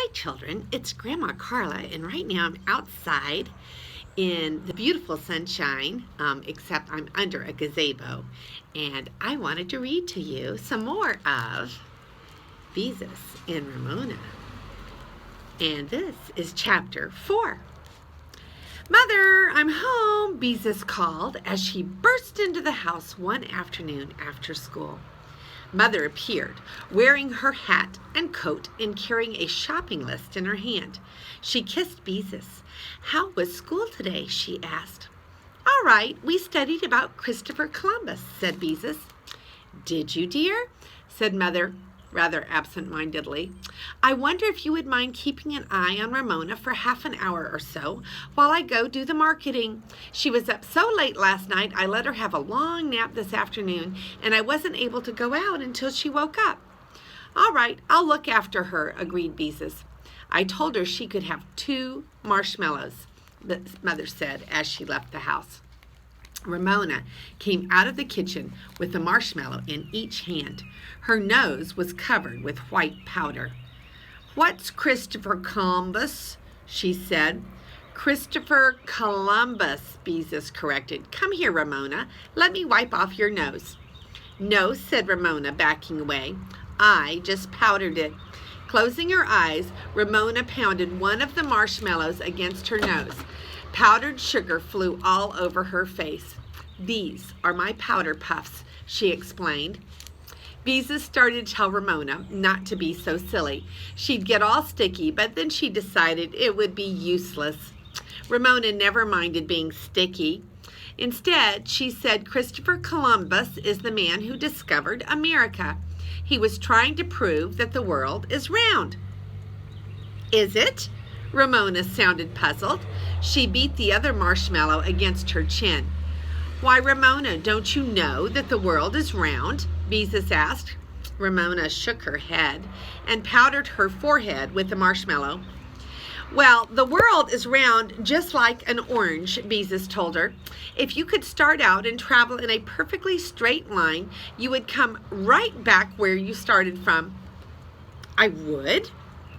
Hi children, it's Grandma Carla, and right now I'm outside in the beautiful sunshine, except I'm under a gazebo, and I wanted to read to you some more of Beezus and Ramona. And this is chapter 4. Mother, I'm home, Beezus called as she burst into the house one afternoon after school. Mother appeared, wearing her hat and coat and carrying a shopping list in her hand. She kissed Beezus. How was school today? She asked. All right, we studied about Christopher Columbus, said Beezus. Did you, dear? Said Mother, rather absent-mindedly. I wonder if you would mind keeping an eye on Ramona for half an hour or so while I go do the marketing. She was up so late last night I let her have a long nap this afternoon, and I wasn't able to go out until she woke up. All right, I'll look after her, agreed Beezus. I told her she could have 2 marshmallows, the Mother said as she left the house. Ramona came out of the kitchen with a marshmallow in each hand. Her nose was covered with white powder. What's Christopher Columbus? She said. Christopher Columbus, Beezus corrected. Come here, Ramona. Let me wipe off your nose. No, said Ramona, backing away. I just powdered it. Closing her eyes, Ramona pounded one of the marshmallows against her nose. Powdered sugar flew all over her face. These are my powder puffs, she explained. Beezus started to tell Ramona not to be so silly. She'd get all sticky, but then she decided it would be useless. Ramona never minded being sticky. Instead, she said Christopher Columbus is the man who discovered America. He was trying to prove that the world is round. Is it? Ramona sounded puzzled. She beat the other marshmallow against her chin. Why, Ramona, don't you know that the world is round? Beezus asked. Ramona shook her head and powdered her forehead with the marshmallow. Well, the world is round just like an orange, Beezus told her. If you could start out and travel in a perfectly straight line, you would come right back where you started from. I would?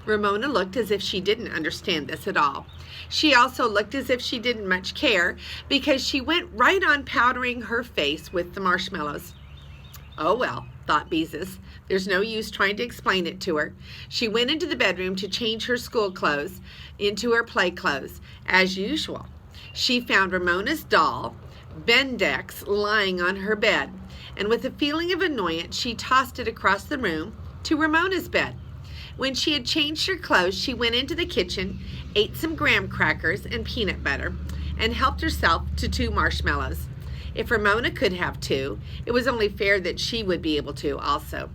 Ramona looked as if she didn't understand this at all. She also looked as if she didn't much care because she went right on powdering her face with the marshmallows. Oh well, thought Beezus. There's no use trying to explain it to her. She went into the bedroom to change her school clothes into her play clothes. As usual, she found Ramona's doll, Bendex, lying on her bed, and with a feeling of annoyance, she tossed it across the room to Ramona's bed. When she had changed her clothes, she went into the kitchen, ate some graham crackers and peanut butter, and helped herself to 2 marshmallows. If Ramona could have 2, it was only fair that she would be able to also.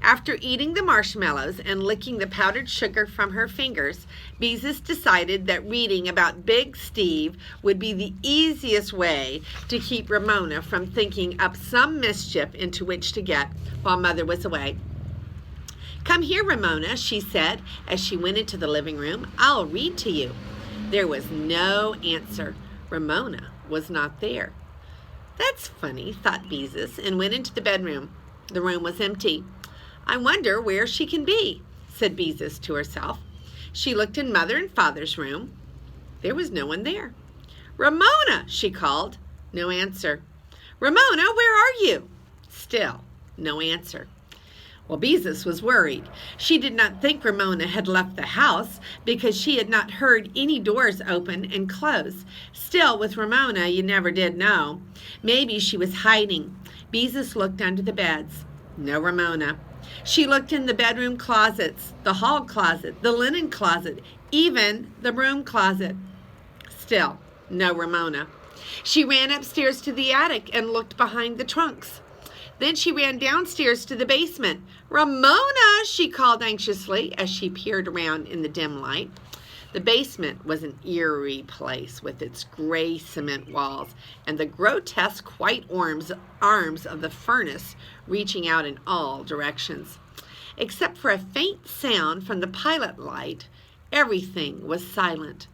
After eating the marshmallows and licking the powdered sugar from her fingers, Beezus decided that reading about Big Steve would be the easiest way to keep Ramona from thinking up some mischief into which to get while Mother was away. Come here, Ramona, she said as she went into the living room. I'll read to you. There was no answer. Ramona was not there. That's funny, thought Beezus, and went into the bedroom. The room was empty. I wonder where she can be, said Beezus to herself. She looked in Mother and Father's room. There was no one there. Ramona, she called. No answer. Ramona, where are you? Still no answer. Well, Beezus was worried. She did not think Ramona had left the house because she had not heard any doors open and close. Still, with Ramona, you never did know. Maybe she was hiding. Beezus looked under the beds. No Ramona. She looked in the bedroom closets, the hall closet, the linen closet, even the broom closet. Still, no Ramona. She ran upstairs to the attic and looked behind the trunks. Then she ran downstairs to the basement. Ramona, she called anxiously as she peered around in the dim light. The basement was an eerie place with its gray cement walls and the grotesque white arms of the furnace reaching out in all directions. Except for a faint sound from the pilot light, everything was silent.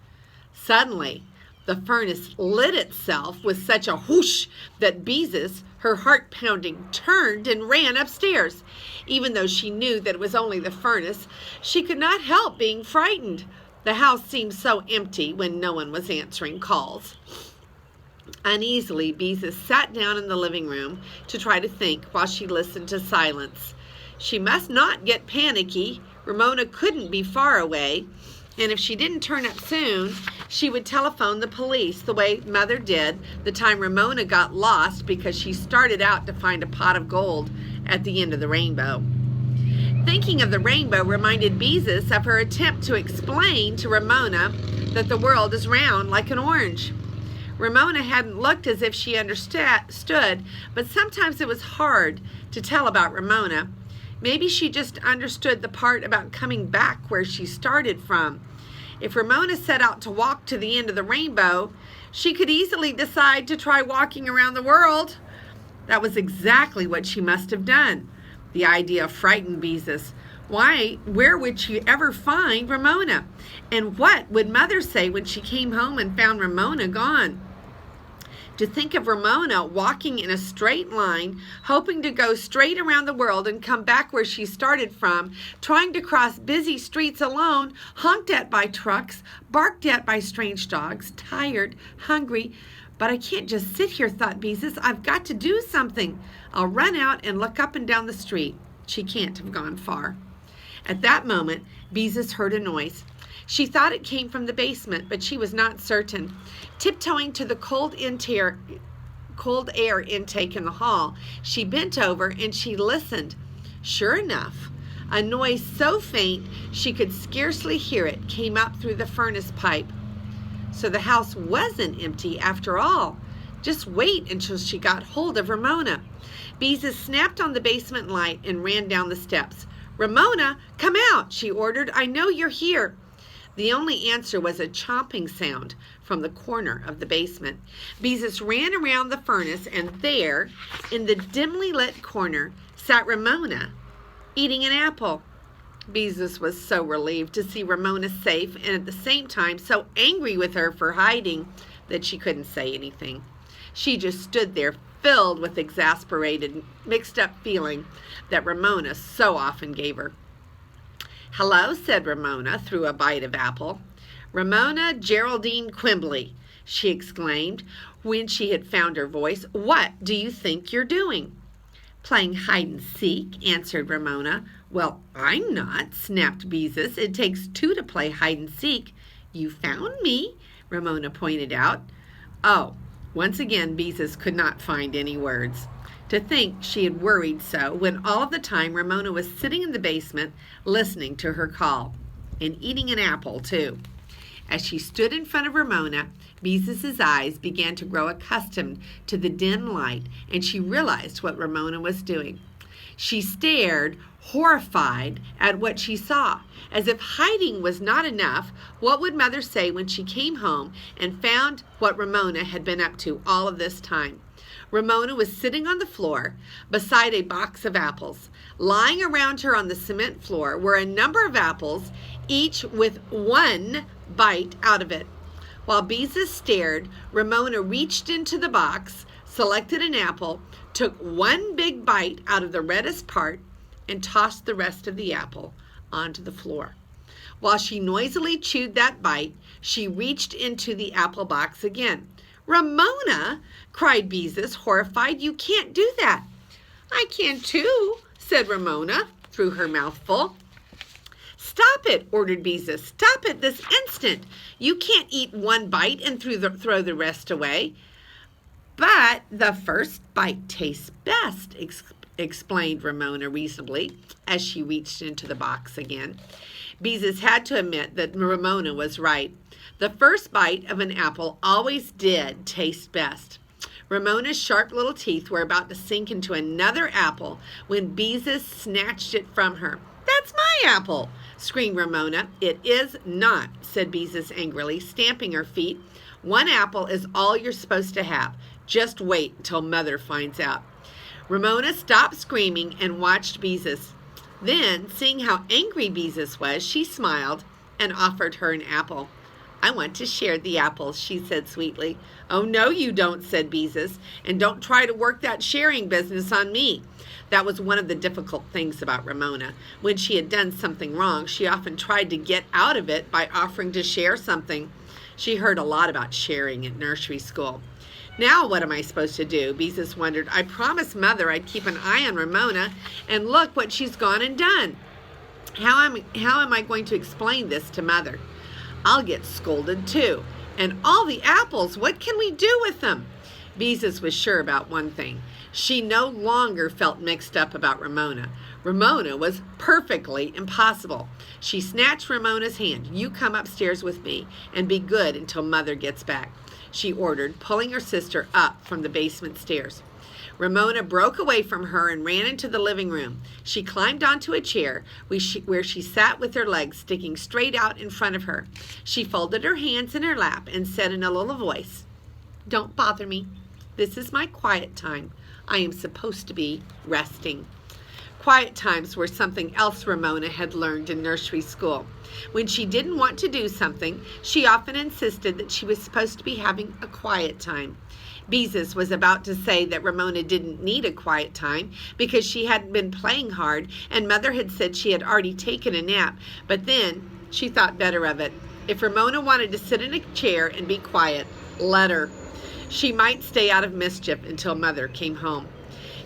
Suddenly, The furnace lit itself with such a whoosh that Beezus, her heart pounding, turned and ran upstairs. Even though she knew that it was only the furnace, she could not help being frightened. The house seemed so empty when no one was answering calls. Uneasily, Beezus sat down in the living room to try to think while she listened to silence. She must not get panicky. Ramona couldn't be far away, and if she didn't turn up soon, she would telephone the police the way Mother did the time Ramona got lost because she started out to find a pot of gold at the end of the rainbow. Thinking of the rainbow reminded Beezus of her attempt to explain to Ramona that the world is round like an orange. Ramona hadn't looked as if she understood, but sometimes it was hard to tell about Ramona. Maybe she just understood the part about coming back where she started from. If Ramona set out to walk to the end of the rainbow, she could easily decide to try walking around the world. That was exactly what she must have done. The idea frightened Beezus. Where would she ever find Ramona? And what would Mother say when she came home and found Ramona gone? To think of Ramona walking in a straight line, hoping to go straight around the world and come back where she started from, trying to cross busy streets alone, honked at by trucks, barked at by strange dogs, tired, hungry. But I can't just sit here, thought Beezus. I've got to do something. I'll run out and look up and down the street. She can't have gone far. At that moment, Beezus heard a noise. She thought it came from the basement, but she was not certain. Tiptoeing to the cold air intake in the hall, she bent over and she listened. Sure enough, a noise so faint she could scarcely hear it came up through the furnace pipe. So the house wasn't empty after all. Just wait until she got hold of Ramona. Beezus snapped on the basement light and ran down the steps. Ramona, come out, she ordered. I know you're here. The only answer was a chomping sound from the corner of the basement. Beezus ran around the furnace, and there, in the dimly lit corner, sat Ramona, eating an apple. Beezus was so relieved to see Ramona safe, and at the same time so angry with her for hiding that she couldn't say anything. She just stood there, filled with exasperated, mixed-up feeling that Ramona so often gave her. Hello, said Ramona through a bite of apple. Ramona Geraldine Quimbley, she exclaimed when she had found her voice. What do you think you're doing? Playing hide and seek, answered Ramona. Well, I'm not, snapped Beezus. It takes two to play hide and seek. You found me, Ramona pointed out. Oh, once again, Beezus could not find any words. To think she had worried so when all of the time Ramona was sitting in the basement listening to her call and eating an apple too. As she stood in front of Ramona, Beezus's eyes began to grow accustomed to the dim light, and she realized what Ramona was doing. She stared, horrified, at what she saw. As if hiding was not enough, what would Mother say when she came home and found what Ramona had been up to all of this time? Ramona was sitting on the floor beside a box of apples. Lying around her on the cement floor were a number of apples, each with one bite out of it. While Beezus stared, Ramona reached into the box, selected an apple, took one big bite out of the reddest part, and tossed the rest of the apple onto the floor. While she noisily chewed that bite, she reached into the apple box again. Ramona, cried Beezus, horrified, you can't do that. I can too, said Ramona through her mouthful. Stop it, ordered Beezus. Stop it this instant. You can't eat one bite and throw the rest away. But the first bite tastes best, explained Ramona reasonably as she reached into the box again. Beezus had to admit that Ramona was right. The first bite of an apple always did taste best. Ramona's sharp little teeth were about to sink into another apple when Beezus snatched it from her. That's my apple, screamed Ramona. It is not, said Beezus angrily, stamping her feet. One apple is all you're supposed to have. Just wait until Mother finds out. Ramona stopped screaming and watched Beezus. Then, seeing how angry Beezus was, she smiled and offered her an apple. "I want to share the apples," she said sweetly. "Oh, no, you don't," said Beezus, "and don't try to work that sharing business on me." That was one of the difficult things about Ramona. When she had done something wrong, she often tried to get out of it by offering to share something. She heard a lot about sharing at nursery school. "Now what am I supposed to do?" Beezus wondered. "I promised Mother I'd keep an eye on Ramona, and look what she's gone and done. How am I going to explain this to Mother? I'll get scolded too. And all the apples, what can we do with them?" Beezus was sure about one thing. She no longer felt mixed up about Ramona. Ramona was perfectly impossible. She snatched Ramona's hand. "You come upstairs with me and be good until Mother gets back," she ordered, pulling her sister up from the basement stairs. Ramona broke away from her and ran into the living room. She climbed onto a chair where she sat with her legs sticking straight out in front of her. She folded her hands in her lap and said in a little voice, "Don't bother me. This is my quiet time. I am supposed to be resting." Quiet times were something else Ramona had learned in nursery school. When she didn't want to do something, she often insisted that she was supposed to be having a quiet time. Beezus was about to say that Ramona didn't need a quiet time because she hadn't been playing hard and Mother had said she had already taken a nap, but then she thought better of it. If Ramona wanted to sit in a chair and be quiet, let her. She might stay out of mischief until Mother came home.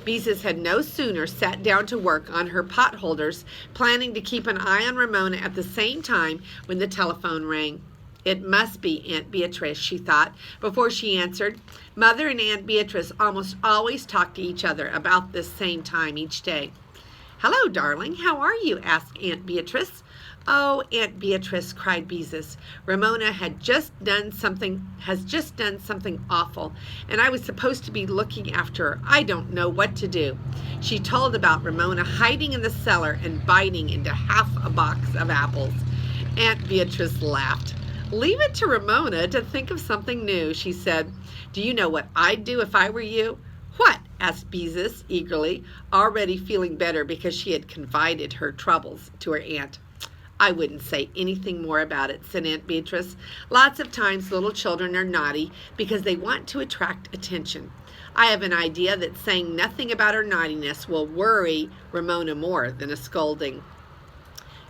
Beezus had no sooner sat down to work on her pot holders, planning to keep an eye on Ramona at the same time, when the telephone rang. It must be Aunt Beatrice, she thought, before she answered. Mother and Aunt Beatrice almost always talked to each other about this same time each day. "Hello, darling, how are you?" asked Aunt Beatrice. "Oh, Aunt Beatrice," cried Beezus, "Ramona has just done something awful, and I was supposed to be looking after her. I don't know what to do." She told about Ramona hiding in the cellar and biting into half a box of apples. Aunt Beatrice laughed. "Leave it to Ramona to think of something new," she said. "Do you know what I'd do if I were you?" "What?" asked Beezus eagerly, already feeling better because she had confided her troubles to her aunt. "I wouldn't say anything more about it," said Aunt Beatrice. "Lots of times little children are naughty because they want to attract attention. I have an idea that saying nothing about her naughtiness will worry Ramona more than a scolding."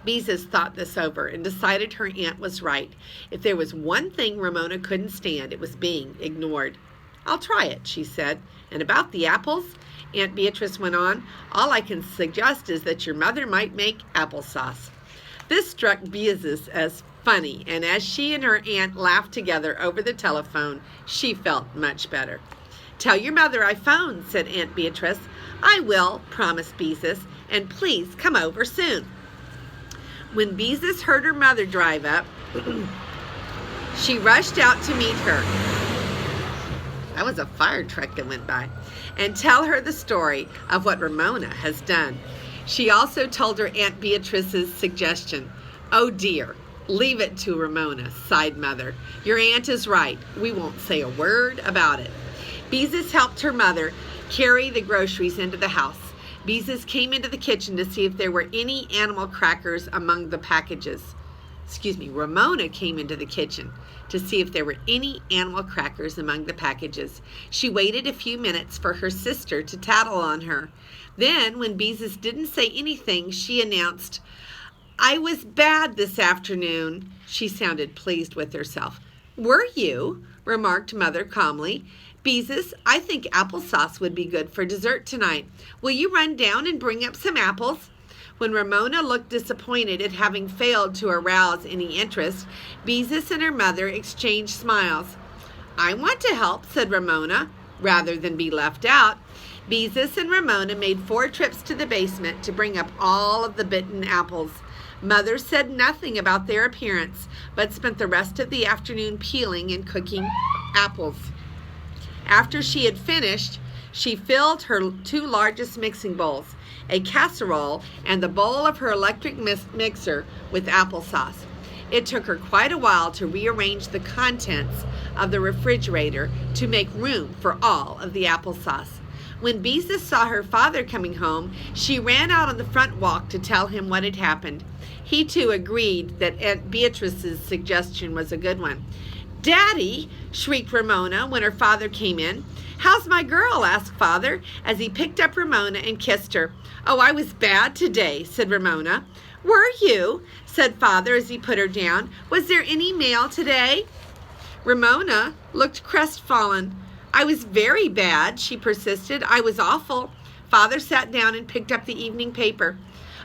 Beezus thought this over and decided her aunt was right. If there was one thing Ramona couldn't stand, it was being ignored. "I'll try it," she said. "And about the apples," Aunt Beatrice went on, "all I can suggest is that your mother might make applesauce." This struck Beezus as funny, and as she and her aunt laughed together over the telephone, she felt much better. "Tell your mother I phoned," said Aunt Beatrice. "I will," promised Beezus, "and please come over soon." When Beezus heard her mother drive up, she rushed out to meet her. That was a fire truck that went by. And tell her the story of what Ramona has done. She also told her Aunt Beatrice's suggestion. "Oh dear, leave it to Ramona," sighed Mother. "Your aunt is right. We won't say a word about it." Beezus helped her mother carry the groceries into the house. Beezus came into the kitchen to see if there were any animal crackers among the packages. Ramona came into the kitchen to see if there were any animal crackers among the packages. She waited a few minutes for her sister to tattle on her. Then, when Beezus didn't say anything, she announced, "I was bad this afternoon." She sounded pleased with herself. "Were you?" remarked Mother calmly. "Beezus, I think applesauce would be good for dessert tonight. Will you run down and bring up some apples?" When Ramona looked disappointed at having failed to arouse any interest, Beezus and her mother exchanged smiles. "I want to help," said Ramona, rather than be left out. Beezus and Ramona made 4 trips to the basement to bring up all of the bitten apples. Mother said nothing about their appearance, but spent the rest of the afternoon peeling and cooking apples. After she had finished, she filled her 2 largest mixing bowls, a casserole, and the bowl of her electric mixer with applesauce. It took her quite a while to rearrange the contents of the refrigerator to make room for all of the applesauce. When Beezus saw her father coming home, she ran out on the front walk to tell him what had happened. He too agreed that Aunt Beatrice's suggestion was a good one. "Daddy!" shrieked Ramona when her father came in. "How's my girl?" asked Father as he picked up Ramona and kissed her. "Oh, I was bad today," said Ramona. "Were you?" said Father as he put her down. "Was there any mail today?" Ramona looked crestfallen. "I was very bad," she persisted. "I was awful." Father sat down and picked up the evening paper.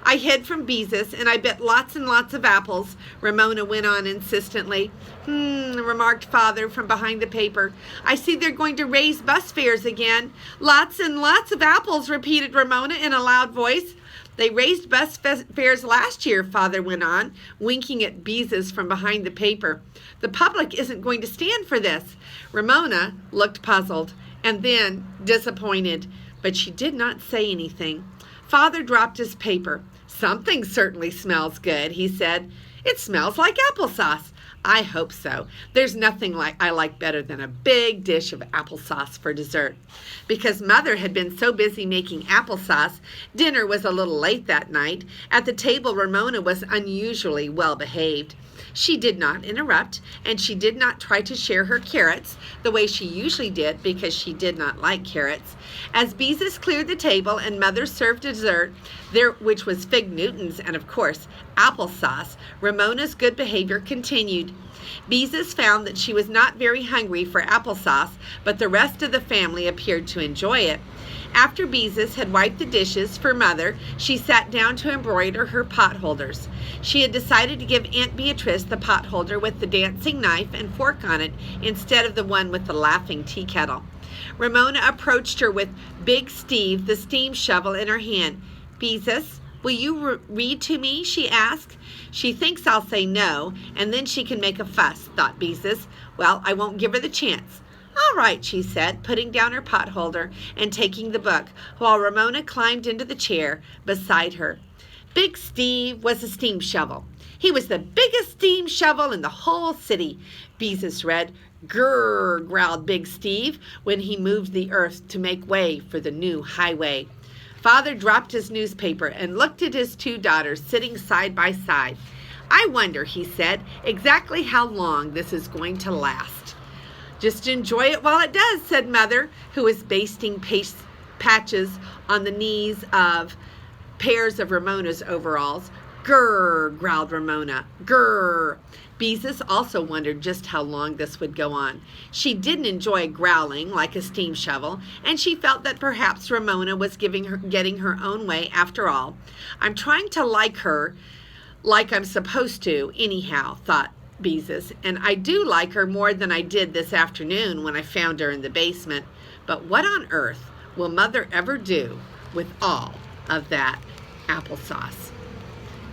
"I hid from Beezus, and I bit lots and lots of apples," Ramona went on insistently. Remarked Father from behind the paper. "I see they're going to raise bus fares again." "Lots and lots of apples," repeated Ramona in a loud voice. "They raised bus fares last year," Father went on, winking at Beezus from behind the paper. "The public isn't going to stand for this." Ramona looked puzzled and then disappointed, but she did not say anything. Father dropped his paper. "Something certainly smells good," he said. "It smells like applesauce." "I hope so. There's nothing I like better than a big dish of applesauce for dessert." Because Mother had been so busy making applesauce, dinner was a little late that night. At the table, Ramona was unusually well behaved. She did not interrupt, and she did not try to share her carrots the way she usually did because she did not like carrots. As Beezus cleared the table and Mother served dessert, which was fig Newtons and, of course, applesauce, Ramona's good behavior continued. Beezus found that she was not very hungry for applesauce, but the rest of the family appeared to enjoy it. After Beezus had wiped the dishes for Mother, she sat down to embroider her potholders. She had decided to give Aunt Beatrice the potholder with the dancing knife and fork on it instead of the one with the laughing tea kettle. Ramona approached her with Big Steve, the steam shovel, in her hand. "Beezus, will you read to me?" she asked. "She thinks I'll say no, and then she can make a fuss," thought Beezus. "Well, I won't give her the chance." "All right," she said, putting down her potholder and taking the book, while Ramona climbed into the chair beside her. Big Steve was a steam shovel. He was the biggest steam shovel in the whole city. Beezus read. "Grrr," growled Big Steve when he moved the earth to make way for the new highway. Father dropped his newspaper and looked at his two daughters sitting side by side. "I wonder," he said, "exactly how long this is going to last." "Just enjoy it while it does," said Mother, who was basting patches on the knees of pairs of Ramona's overalls. "Grrr," growled Ramona. "Grrr." Beezus also wondered just how long this would go on. She didn't enjoy growling like a steam shovel, and she felt that perhaps Ramona was getting her own way after all. "I'm trying to like her like I'm supposed to, anyhow," thought Beezus, "and I do like her more than I did this afternoon when I found her in the basement. But what on earth will Mother ever do with all of that applesauce?"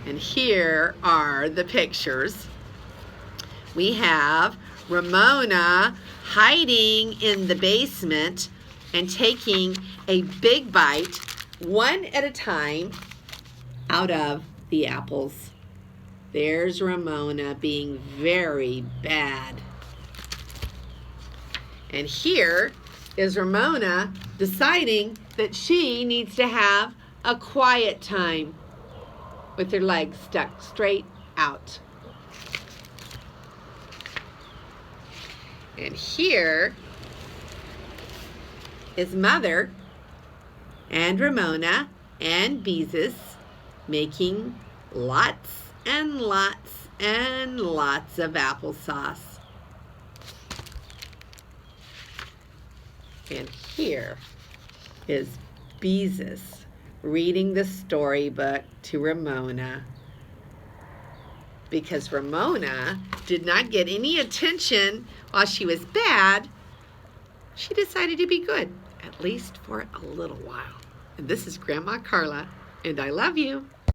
And here are the pictures. We have Ramona hiding in the basement and taking a big bite, one at a time, out of the apples. There's Ramona being very bad. And here is Ramona deciding that she needs to have a quiet time with her legs stuck straight out. And here is Mother and Ramona and Beezus making lots and lots and lots of applesauce. And here is Beezus reading the storybook to Ramona, because Ramona did not get any attention while she was bad. She decided to be good, at least for a little while. And this is Grandma Carla, and I love you.